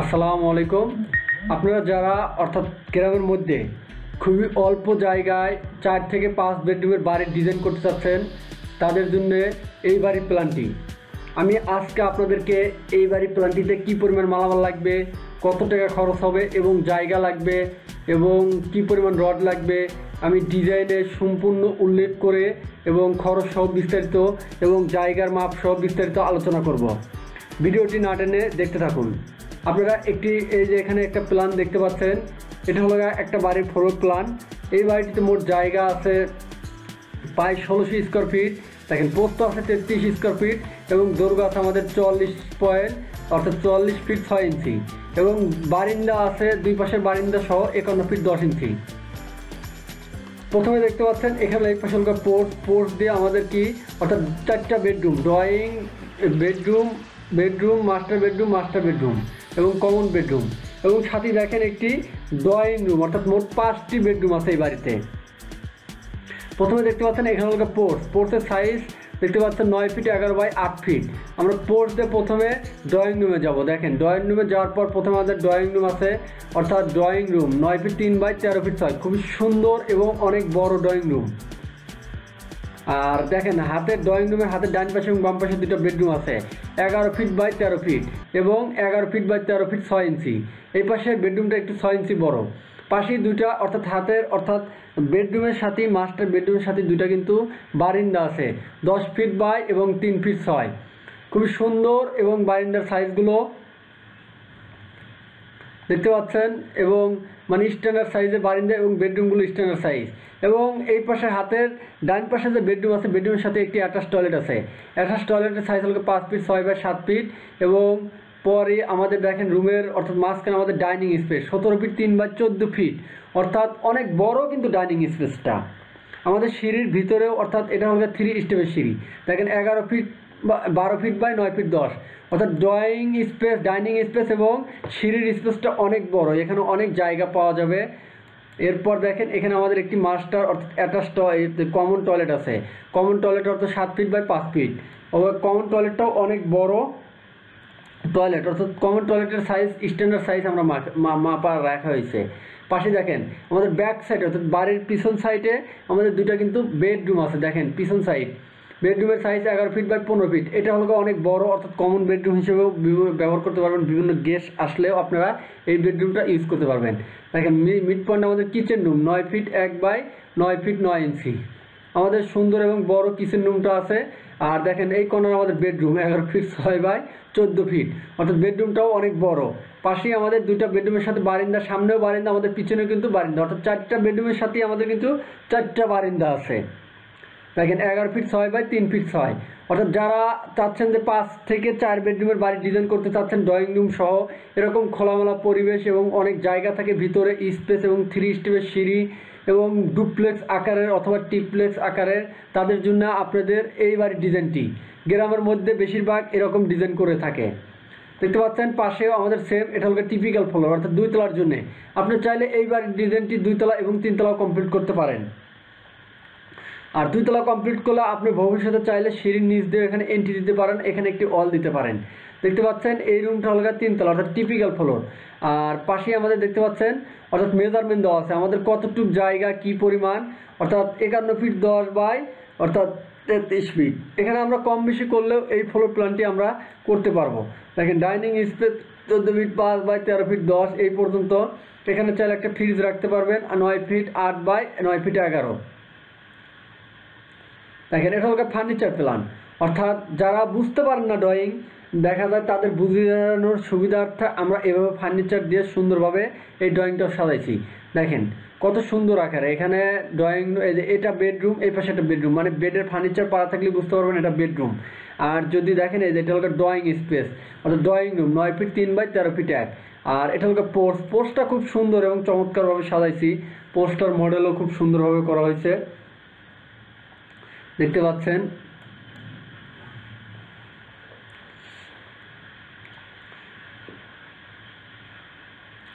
আসসালামু আলাইকুম। আপনারা যারা অর্থাৎ গ্রামের মধ্যে খুবই অল্প জায়গায় 4 থেকে 5 বেডরুমের বাড়ির ডিজাইন করতে চাচ্ছেন, তাদের জন্য এই বাড়ির প্ল্যানটি। আমি আজকে আপনাদেরকে এই বাড়ির প্ল্যানটিতে কী পরিমাণ মালামাল লাগবে, কত টাকা খরচ হবে এবং জায়গা লাগবে এবং কী পরিমাণ রড লাগবে আমি ডিজাইনে সম্পূর্ণ উল্লেখ করে এবং খরচ সহ বিস্তারিত এবং জায়গার মাপ সহ বিস্তারিত আলোচনা করব। ভিডিওটি না টেনে দেখতে থাকুন। আপনারা এই যে এখানে একটা প্ল্যান দেখতে পাচ্ছেন, এটা হলো একটা বাড়ির ফ্লোর প্ল্যান। এই বাড়িটিতে মোট জায়গা আছে প্রায় 1600 স্কোয়ার ফিট। দেখেন পোস্ত আছে 33 স্কোয়ার ফিট এবং দৈর্ঘ্য আছে আমাদের 44 ফিট 6 ইঞ্চি এবং বারিন্দা আছে দুই পাশের বারিন্দা সহ 51 ফিট 10 ইঞ্চি। প্রথমে দেখতে পাচ্ছেন এখানে এই পাশে পোর্ট দিয়ে আমাদের কি অর্থাৎ 4টা bedroom, drawing bedroom, master bedroom এবং কমন বেডরুম এবং সাথে দেখেন একটি ড্রয়িং রুম, অর্থাৎ মোট 5টি বেডরুম আছে এই বাড়িতে। প্রথমে দেখতে পাচ্ছেন এখানে হলো পোর্টের সাইজ দেখতে পাচ্ছেন 9 ফিট 11 বাই 8 ফিট। আমরা পোর্ট দিয়ে প্রথমে ড্রয়িং রুমে যাব। দেখেন ড্রয়িং রুমে যাওয়ার পর প্রথমে আমাদের ড্রয়িং রুম আছে, অর্থাৎ drawing room 9 feet 3 by 13 feet 6, খুবই সুন্দর এবং অনেক বড় ড্রয়িং রুম। আর দেখেন হাতের ড্রয়িং রুমের হাতের ডান পাশে এবং বাম পাশে দুটো বেডরুম আছে 11 ফিট বাই 13 ফিট এবং 11 ফিট বাই 13 ফিট 6 ইঞ্চি। এই পাশের বেডরুমটা একটু 6 ইঞ্চি বড়। পাশেই দুইটা অর্থাৎ বেডরুমের সাথে মাস্টার বেডরুমের সাথে দুইটা কিন্তু বারিন্দা আছে 10 ফিট বাই এবং 3 ফিট 6, খুবই সুন্দর এবং বারিন্দার সাইজগুলো দেখতে পাচ্ছেন এবং মানে স্ট্যান্ডার্ড সাইজে বারিন্দা এবং বেডরুমগুলো স্ট্যান্ডার্ড সাইজ। এবং এই পাশে হাতের ডান পাশে যে বেডরুম আছে বেডরুমের সাথে একটি অ্যাটাচ টয়লেট আছে। অ্যাটাচ টয়লেটের সাইজ হলো 5 ফিট 6 বাই 7 ফিট এবং পরে আমাদের দেখেন রুমের অর্থাৎ মাঝখানে আমাদের dining space 17 feet 3 by 14 feet, অর্থাৎ অনেক বড় কিন্তু ডাইনিং স্পেসটা। আমাদের সিঁড়ির ভিতরেও অর্থাৎ এটা হলো 3 স্টেপের সিঁড়ি। দেখেন 11 ফিট 12 ফিট বাই 9 ফিট 10, অর্থাৎ ড্রয়িং স্পেস, ডাইনিং স্পেস এবং সিঁড়ির স্পেসটা অনেক বড়, এখানে অনেক জায়গা পাওয়া যাবে। এরপর দেখেন এখানে আমাদের একটি মাস্টার অর্থাৎ অ্যাটাচ কমন টয়লেট আছে। কমন টয়লেট অর্থাৎ 7 ফিট বাই 5 ফিট। কমন টয়লেটটাও অনেক বড় টয়লেট, অর্থাৎ কমন টয়লেটের সাইজ স্ট্যান্ডার্ড সাইজ আমরা মাপা রাখা হয়েছে। পাশে দেখেন আমাদের ব্যাক সাইডে অর্থাৎ বাড়ির পিছন সাইডে আমাদের দুটো কিন্তু বেডরুম আছে। দেখেন পিছন সাইড বেডরুমের সাইজ 11 ফিট বাই 15 ফিট। এটা হলো অনেক বড়, অর্থাৎ কমন বেডরুম হিসেবেও ব্যবহার করতে পারবেন। বিভিন্ন গেস্ট আসলেও আপনারা এই বেডরুমটা ইউজ করতে পারবেন। দেখেন মিড পয়েন্ট আমাদের kitchen room 9 feet 1 by 9 feet 9 inch, আমাদের সুন্দর এবং বড় কিচেন রুমটা আছে। আর দেখেন এই কর্নার আমাদের বেডরুম 11 ফিট 6 বাই 14 ফিট, অর্থাৎ বেডরুমটাও অনেক বড়। পাশেই আমাদের দুইটা বেডরুমের সাথে বারিন্দা, সামনেও বারিন্দা, আমাদের পিছনেও কিন্তু বারিন্দা, অর্থাৎ 4টা বেডরুমের সাথেই আমাদের কিন্তু 4টা বারিন্দা আছে। দেখেন 11 ফিট 6 বাই 3 ফিট 6, অর্থাৎ যারা চাচ্ছেন যে 5 থেকে 4 বেডরুমের বাড়ি ডিজাইন করতে চাচ্ছেন ড্রয়িং রুম সহ, এরকম খোলামেলা পরিবেশ এবং অনেক জায়গা থাকে ভিতরে স্পেস এবং 3 স্টেপের সিঁড়ি এবং ডুপ্লেক্স আকারের অথবা ট্রিপ্লেক্স আকারের, তাদের জন্য আপনাদের এই বাড়ির ডিজাইনটি গ্রামের মধ্যে বেশিরভাগ এরকম ডিজাইন করে থাকে। দেখতে পাচ্ছেন পাশেও আমাদের সেম, এটা হলো টিপিক্যাল ফ্লোর, অর্থাৎ 2 তলার জন্য। আপনি চাইলে এই বাড়ির ডিজাইনটি 2 তলা এবং 3 তলাও কমপ্লিট করতে পারেন। আর 2 তলা কমপ্লিট করলে আপনি ভবিষ্যতে চাইলে সিঁড়ির নিচ দিয়ে এখানে এন্ট্রি দিতে পারেন, এখানে একটি ওয়াল দিতে পারেন। দেখতে পাচ্ছেন এই রুমটা হলো 3 তলা, অর্থাৎ টিপিক্যাল ফ্লোর। আর পাশে আমাদের দেখতে পাচ্ছেন অর্থাৎ মেজারমেন্ট দেওয়া আছে আমাদের কতটুকু জায়গা কি পরিমাণ, অর্থাৎ 51 ফিট 10 বাই অর্থাৎ 33 ফিট। এখানে আমরা কম বেশি করলেও এই ফ্লোর প্ল্যানটি আমরা করতে পারবো। দেখেন dining space 14 feet 5 by 13 feet 10 এই পর্যন্ত। এখানে চাইলে একটা ফ্রিজ রাখতে পারবেন 9 ফিট 8 বাই 9 ফিট 11। দেখেন এটা হলো ফার্নিচার প্ল্যান, অর্থাৎ যারা বুঝতে পারেন না ড্রয়িং, দেখা যায় তাদের বুঝানোর সুবিধার্থে আমরা এভাবে ফার্নিচার দিয়ে সুন্দরভাবে এই ড্রয়িংটা সাজাইছি। দেখেন কত সুন্দর আকারে এখানে ড্রয়িং, এটা বেডরুম, এই পাশে একটা বেডরুম, মানে বেডের ফার্নিচার পাড়া থাকলে বুঝতে পারবেন এটা বেডরুম। আর যদি দেখেন এই যে এটা হলো ড্রয়িং স্পেস, অর্থাৎ drawing room 9 feet 3 by 13 feet 1। আর এটা হলো পোস্টটা খুব সুন্দর এবং চমৎকারভাবে সাজাইছি, পোস্টার মডেলও খুব সুন্দরভাবে করা হয়েছে, দেখতে পাচ্ছেন।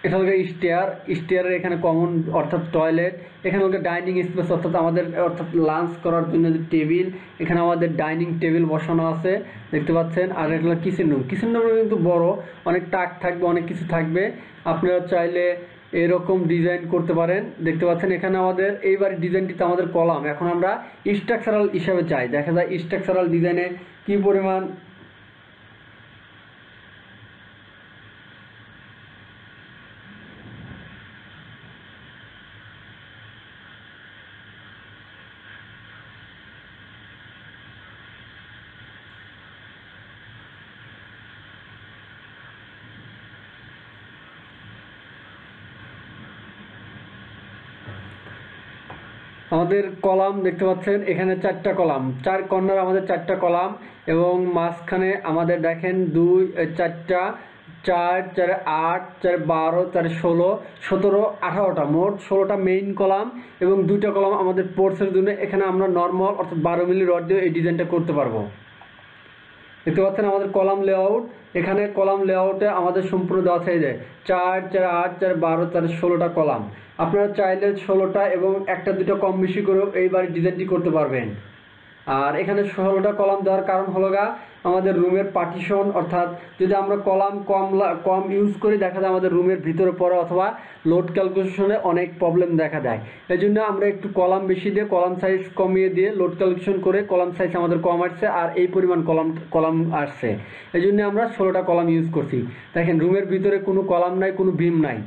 এটা হলো স্টেয়ারের এখানে কমন অর্থাৎ টয়লেট, এখানে হলো ডাইনিং স্পেস অর্থাৎ আমাদের অর্থাৎ লাঞ্চ করার জন্য যে টেবিল, এখানে আমাদের ডাইনিং টেবিল বসানো আছে দেখতে পাচ্ছেন। আর এটা হলো কিচেন রুম কিন্তু বড়, অনেক তাক থাকবে, অনেক কিছু থাকবে। আপনারা চাইলে এরকম ডিজাইন করতে পারেন। দেখতে পাচ্ছেন এখানে আমাদের এইবার ডিজাইনটিতে আমাদের কলাম, এখন আমরা স্ট্রাকচারাল হিসাবে চাই। দেখা যায় স্ট্রাকচারাল ডিজাইনে কি পরিমাণ আমাদের কলাম দেখতে পাচ্ছেন এখানে 4টা কলাম, 4 কর্নার আমাদের 4টা কলাম, এবং মাঝখানে আমাদের দেখেন 2 4টা 4 4 8 4 12 4 16 17 18টা, মোট 16টা মেইন কলাম এবং 2টা কলাম আমাদের পোর্টসের জন্য। এখানে আমরা নর্মাল অর্থাৎ 12 মিলি রড দিয়ে এই ডিজাইনটা করতে পারবো। দেখতে পাচ্ছেন আমাদের কলাম লেআউট, এখানে কলাম লেআউটে আমাদের সম্পূর্ণ দেওয়া আছে যে 4 4 8 4 12 4 16টা কলাম। আপনারা চাইলে 16টা এবং 1টা 2টা কম বেশি করেও এইবার ডিজাইনটি করতে পারবেন। আর এখানে 16টা কলাম দেওয়ার কারণ হলো আমাদের রুমের পার্টিশন, অর্থাৎ যদি আমরা কলাম কম ইউজ করি দেখা যায় আমাদের রুমের ভিতরে পড়ে অথবা লোড ক্যালকুলেশনে অনেক প্রবলেম দেখা দেয়। এই জন্য আমরা একটু কলাম বেশি দিয়ে কলাম সাইজ কমিয়ে দিয়ে লোড ক্যালকুলেশন করে কলাম সাইজ আমাদের কম আসছে আর এই পরিমাণ কলাম আসছে। এই জন্য আমরা 16টা কলাম ইউজ করছি। দেখেন রুমের ভিতরে কোনো কলাম নাই, কোনো বিম নাই।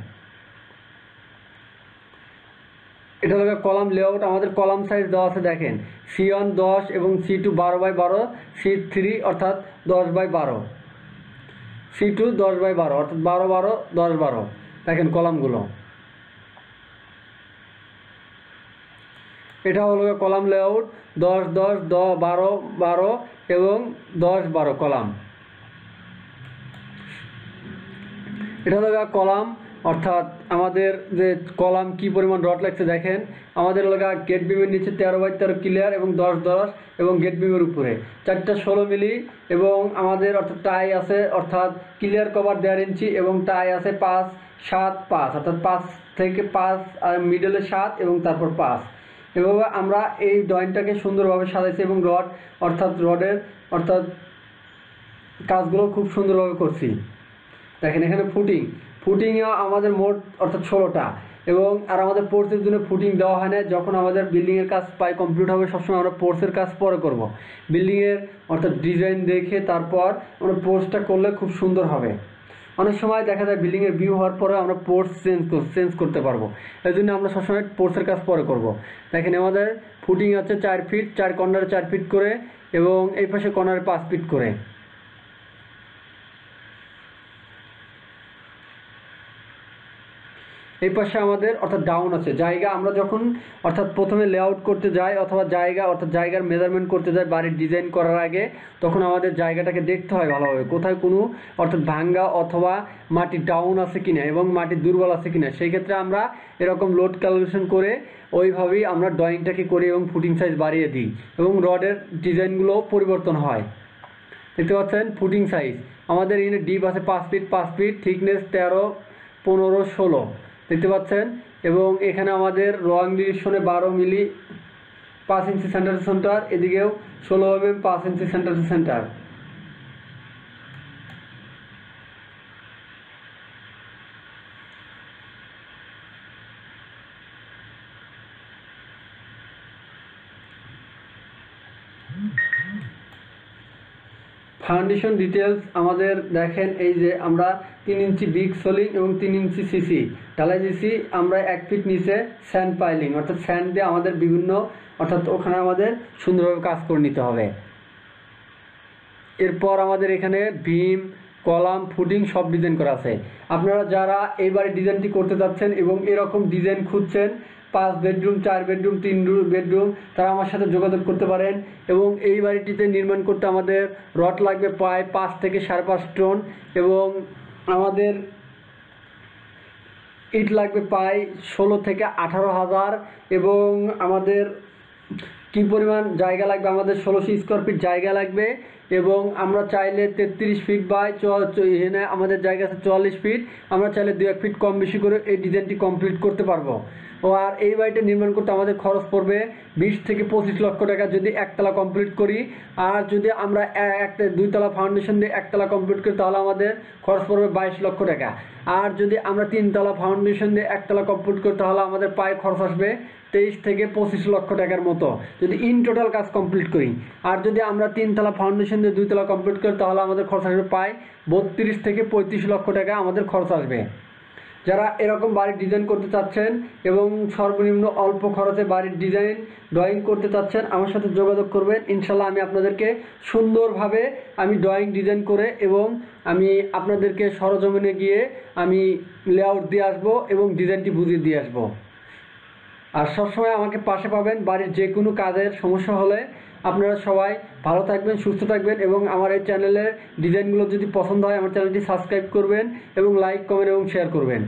এটা হলো কলাম লেআউট। আমাদের কলাম সাইজ দেওয়া আছে দেখেন C1 10 এবং C2 12x12, C3 অর্থাৎ 10x12, C2 10x12 অর্থাৎ 12 12 10 12। দেখেন কলামগুলো, এটা হলো কলাম লেআউট 10 10 10 12 12 এবং 10 12 কলাম। এটা হলো কলাম, অর্থাৎ আমাদের যে কলাম কি পরিমাণ রড লাগছে দেখেন। আমাদের লগা গেট বিমের নিচে 13x13 ক্লিয়ার এবং 10 10 এবং গেট বিমের উপরে 4টা 16 মিলি এবং আমাদের অর্থাৎ টাই আছে, অর্থাৎ ক্লিয়ার কভার 1.5 ইঞ্চি এবং টাই আছে 5 7 5, অর্থাৎ 5 থেকে 5 আর মিডলে 7 এবং তারপর 5। এভাবে আমরা এই ড্রয়িংটাকে সুন্দরভাবে সাজাইছি এবং রডের কাজগুলো খুব সুন্দরভাবে করছি। দেখেন এখানে ফুটিংয়ে আমাদের মোট অর্থাৎ 16টা, এবং আর আমাদের পোর্সের জন্য ফুটিং দেওয়া হয় না। যখন আমাদের বিল্ডিংয়ের কাজ প্রায় কমপ্লিট হবে সবসময় আমরা পোর্সের কাজ পরে করব। বিল্ডিংয়ের অর্থাৎ ডিজাইন দেখে তারপর আমরা পোর্সটা করলে খুব সুন্দর হবে। অনেক সময় দেখা যায় বিল্ডিংয়ের ভিউ হওয়ার পরে আমরা পোর্স চেঞ্জ করতে পারবো, এই জন্য আমরা সবসময় পোর্সের কাজ পরে করব। দেখেন আমাদের ফুটিং আছে 4 ফিট, 4 কর্নারে 4 ফিট করে এবং এই পাশে কর্নারে 5 ফিট করে। এই পাশে আমাদের অর্থাৎ ডাউন আছে জায়গা। আমরা যখন অর্থাৎ প্রথমে লেআউট করতে যাই অথবা জায়গার মেজারমেন্ট করতে যাই বাড়ির ডিজাইন করার আগে, তখন আমাদের জায়গাটাকে দেখতে হয় ভালোভাবে কোথায় কোনো অর্থাৎ ভাঙ্গা অথবা মাটি ডাউন আছে কিনা এবং মাটি দুর্বল আছে কিনা। সেই ক্ষেত্রে আমরা এরকম লোড ক্যালকুলেশন করে ওইভাবেই আমরা ড্রয়িংটাকে করি এবং ফুটিং সাইজ বাড়িয়ে দিই এবং রডের ডিজাইনগুলো পরিবর্তন হয়। দেখতে পাচ্ছেন ফুটিং সাইজ আমাদের এখানে ডিপ আছে 5 ফিট 5 ফিট, থিকনেস 13 15 16 দেখতে পাচ্ছেন। এবং এখানে আমাদের রং ডিরেকশনে 12 মিলি 5 ইঞ্চি সেন্টার টু সেন্টার, এদিকেও 16 mm 5 inch centre to centre. Foundation details আমাদের দেখেন এই যে আমরা 3 ইঞ্চি বিগ সোলিং এবং 3 ইঞ্চি সিসি ঢালাই দিয়েছি। আমরা 1 ফিট নিচে স্যান্ড পাইলিং অর্থাৎ স্যান্ড দিয়ে আমাদের বিভিন্ন অর্থাৎ ওখানে আমাদের সুন্দরভাবে কাজ করে নিতে হবে। এরপর আমাদের এখানে ভীম কলাম ফুটিং সব ডিজাইন করা আছে। আপনারা যারা এইবারে ডিজাইনটি করতে যাচ্ছেন এবং এরকম ডিজাইন খুঁজছেন 5 বেডরুম 4 বেডরুম 3 বেডরুম, তারা আমার সাথে যোগাযোগ করতে পারেন। এবং এই বাড়িটিতে নির্মাণ করতে আমাদের রড লাগবে প্রায় 5 থেকে 5.5 টন এবং আমাদের ইট লাগবে প্রায় 16 থেকে 18,000 এবং আমাদের কি পরিমাণ জায়গা লাগবে, আমাদের 1600 স্কোয়ার ফিট জায়গা লাগবে এবং আমরা চাইলে 33 ফিট বাই এখানে আমাদের জায়গা আছে 44 ফিট, আমরা চাইলে 2-1 ফিট কম বেশি করে এই ডিজাইনটি কমপ্লিট করতে পারবো। আর এই বাড়িটা নির্মাণ করতে আমাদের খরচ পড়বে 20 থেকে 25 লক্ষ টাকা যদি একতলা কমপ্লিট করি। আর যদি আমরা দুইতলা ফাউন্ডেশন দিয়ে একতলা কমপ্লিট করি তাহলে আমাদের খরচ পড়বে 22 লক্ষ টাকা। আর যদি আমরা 3তলা ফাউন্ডেশন দিয়ে একতলা কমপ্লিট করি তাহলে আমাদের প্রায় খরচ আসবে 23 থেকে 25 লক্ষ টাকার মতো যদি ইন টোটাল কাজ কমপ্লিট করি। আর যদি আমরা 3তলা ফাউন্ডেশন দিয়ে 2তলা কমপ্লিট করি তাহলে আমাদের খরচ আসবে প্রায় 32 থেকে 35 লক্ষ টাকা আমাদের খরচ আসবে। যারা এরকম বাড়ির ডিজাইন করতে চাচ্ছেন এবং সর্বনিম্ন অল্প খরচে বাড়ির ডিজাইন ড্রয়িং করতে চাচ্ছেন আমার সাথে যোগাযোগ করবেন। ইনশাল্লাহ আমি আপনাদেরকে সুন্দরভাবে ড্রয়িং ডিজাইন করে এবং আমি আপনাদেরকে সরজমিনে গিয়ে আমি লেআউট দিয়ে আসবো এবং ডিজাইনটি বুঝিয়ে দিয়ে আসবো। আর সবসময় আমাকে পাশে পাবেন বাড়ির যে কোনো কাজের সমস্যা হলে। আপনারা সবাই ভালো থাকবেন, সুস্থ থাকবেন এবং আমার এই চ্যানেলের ডিজাইনগুলো যদি পছন্দ হয় আমার চ্যানেলটি সাবস্ক্রাইব করবেন এবং লাইক, কমেন্ট এবং শেয়ার করবেন।